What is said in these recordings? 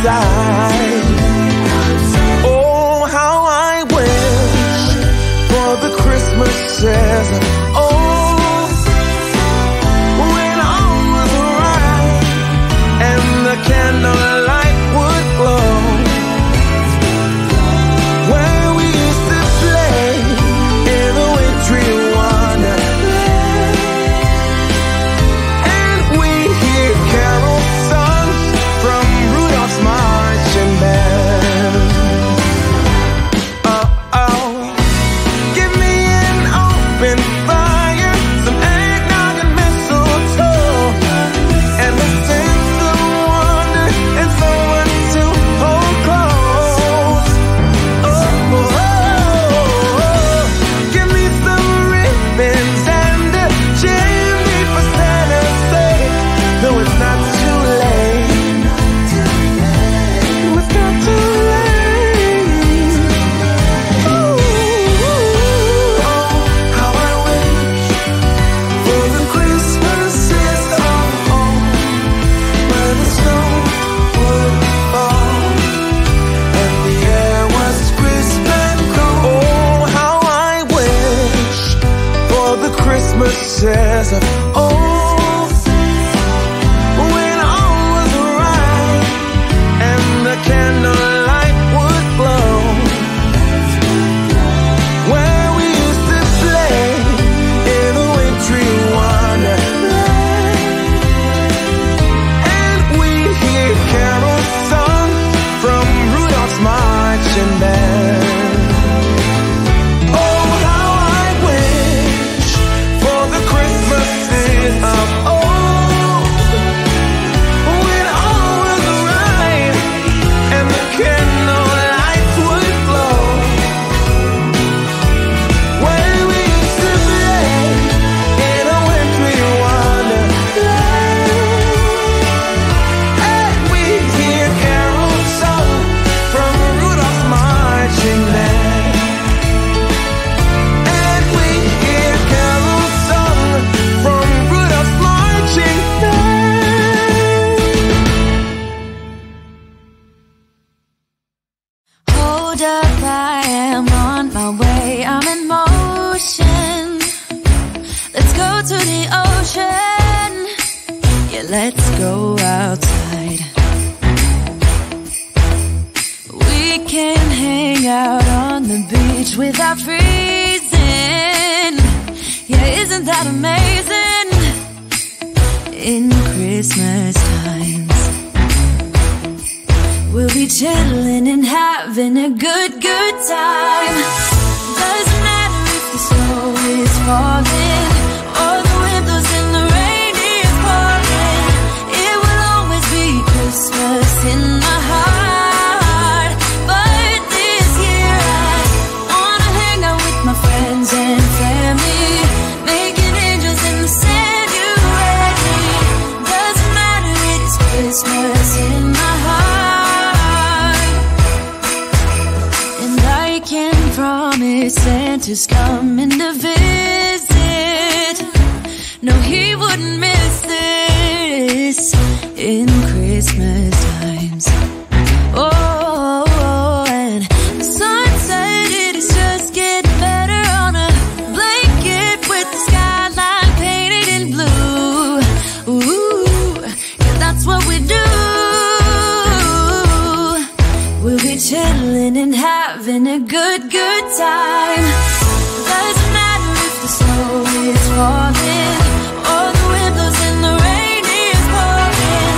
outside. Oh, how I wish for the Christmases of old, when all was right and the candlelight would glow, where we used to play in the wintry wonderland, and we hear carol songs from Rudolph's marching band. Oh, give me an open fire, some eggnog and mistletoe, and the sense of wonder and someone to hold close. Give me some ribbons and a chimney for Santa's sake. No, it's not too late. No, it's not too late. Ooh, how I wish for the Christmases of old, where the snow would fall and the air was crisp and cold. Oh, how I wish for the Christmases of old, when all was right and the candlelight would glow, where we used to play in the wintry wonderland, and we hear carol songs from Rudolph's marching band. Oh, how I wish for the Christmases of old, when all was right and the candlelights would glow, where we used to play in a wintry wonderland, and we hear carol songs from Rudolph's marching band, and we hear carol songs from Rudolph's marching band. Hold up, I am on my way, I'm in motion. Let's go to the ocean. Yeah, let's go outside. We can hang out on the beach without freezing. Yeah, isn't that amazing? In Christmas times, we'll be chilling and having a good time. Doesn't matter if the snow is falling or the wind blows and the rain is pouring. It will always be Christmas in my heart. But this year I wanna hang out with my friends and family, making angels in the sand. You ready? Doesn't matter, it's Christmas in my heart. And I can promise Santa's coming to visit. No, he wouldn't miss this in Christmas times. Oh, and the sun said it is just getting better on a blanket with the skyline painted in blue. Ooh, yeah, that's what we do. We'll be chilling and having a good time. Doesn't matter if the snow is falling or the wind blows and the rain is pouring.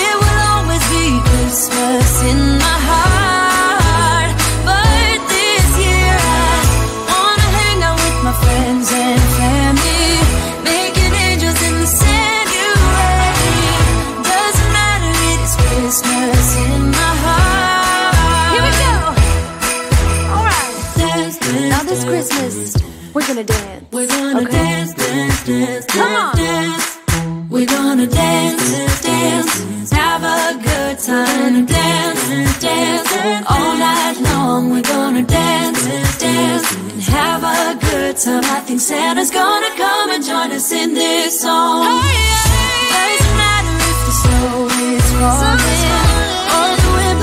It will always be Christmas in my heart. But this year I wanna hang out with my friends and family, making angels in the sand. You ready? Doesn't matter, it's Christmas in my heart. Here we go. All right. Now this Christmas, we're gonna dance. We're gonna dance, dance, dance, Come on. dance. We're gonna dance, dance, have a good time. Dance, dance, all night long. We're gonna dance, dance, and have a good time. I think Santa's gonna come and join us in this song. Doesn't matter if the snow is falling or the wind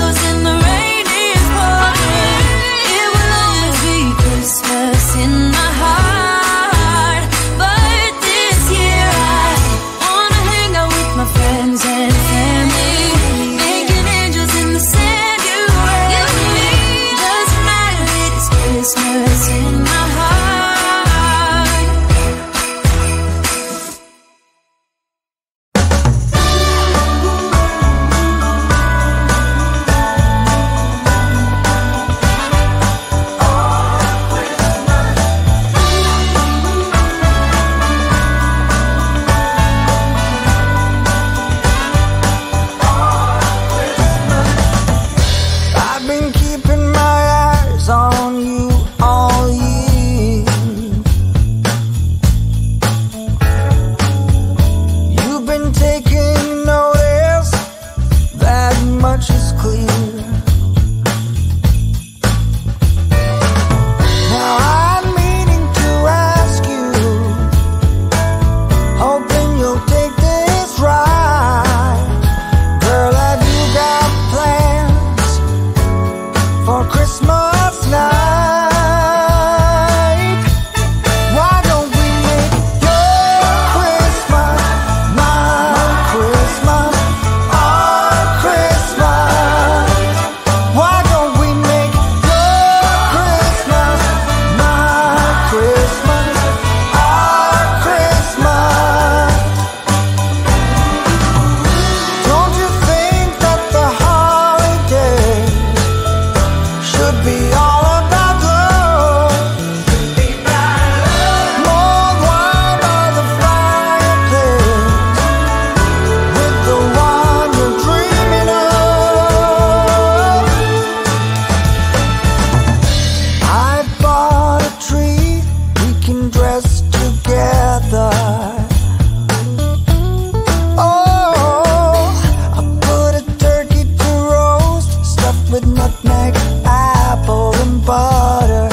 for Christmas night. Why don't we make your Christmas my Christmas, our Christmas? Why don't we make your Christmas my Christmas, our Christmas? Don't you think that the holiday should be all about love? Mulled wine by the fireplace with the one you're dreaming of. I bought a tree, we can dress together. Oh, I put a turkey to roast, stuffed with nutmeg, apple, and butter.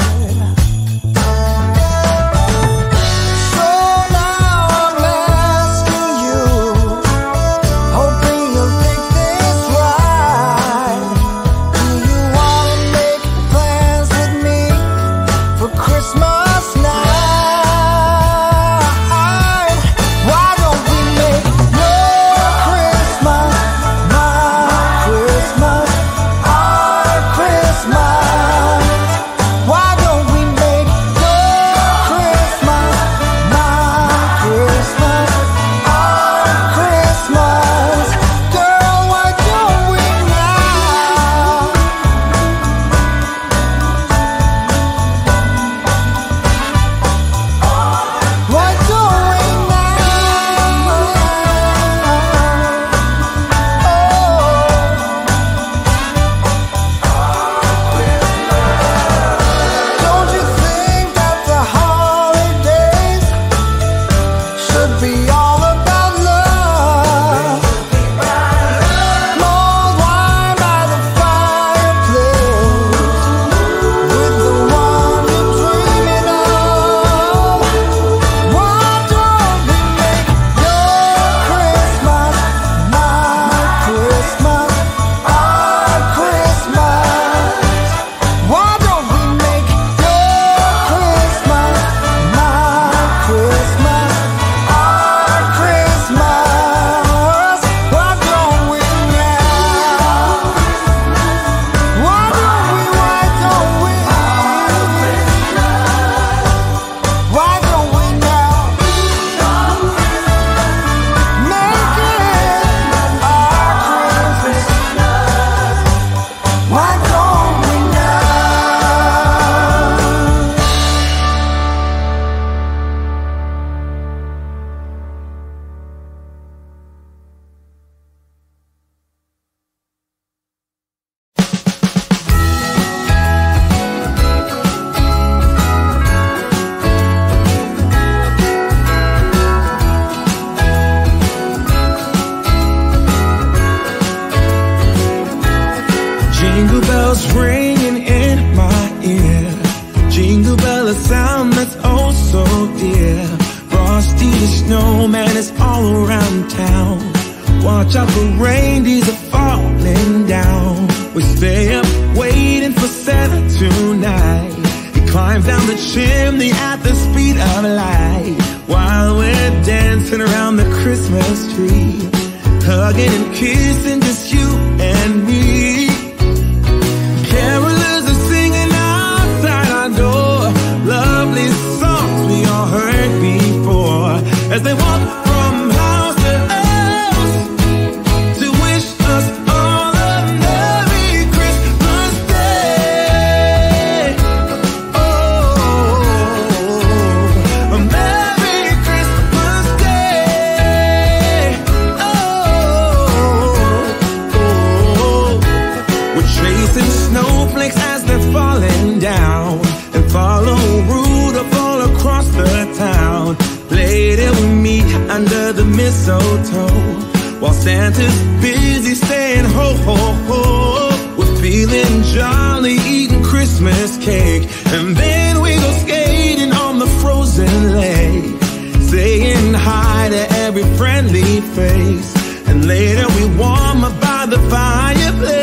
So now I'm asking you, hoping you'll take this ride. Do you wanna make plans with me for Christmas night? Why don't we make your Christmas my Christmas, our Christmas? Why don't we make your Christmas my Christmas, our Christmas? Girl, why don't we now? Why don't we now? Don't you think that the holidays should be all about love? Mulled wine by the fireplace with the one you're dreaming of. Why don't we make your Christmas my Christmas, our Christmas? Why don't we make your Christmas my Christmas, our Christmas? Why don't we now? Why don't we? Why don't we? Why don't we now? Make it our Christmas. Why don't we now? Jingle bells ringing in my ear. Jingle bell, a sound that's oh so dear. Frosty the snowman is all around town. Watch out for reindeers are falling down. We stay up waiting for Santa tonight. He climbs down the chimney at the speed of light, while we're dancing around the Christmas tree, hugging and kissing just you and me. Carolers are singing outside our door, lovely songs we all heard before, as they walk from house to house to wish us all a Merry Christmas Day. Oh, a Merry Christmas Day. We're chasing snowflakes as they're falling down, and follow Rudolph all across the town. Later we meet under the mistletoe, while Santa's busy saying ho ho ho. We're feeling jolly, eating Christmas cake, and then we go skating on the frozen lake, saying hi to every friendly face. And later we warm up by the fireplace,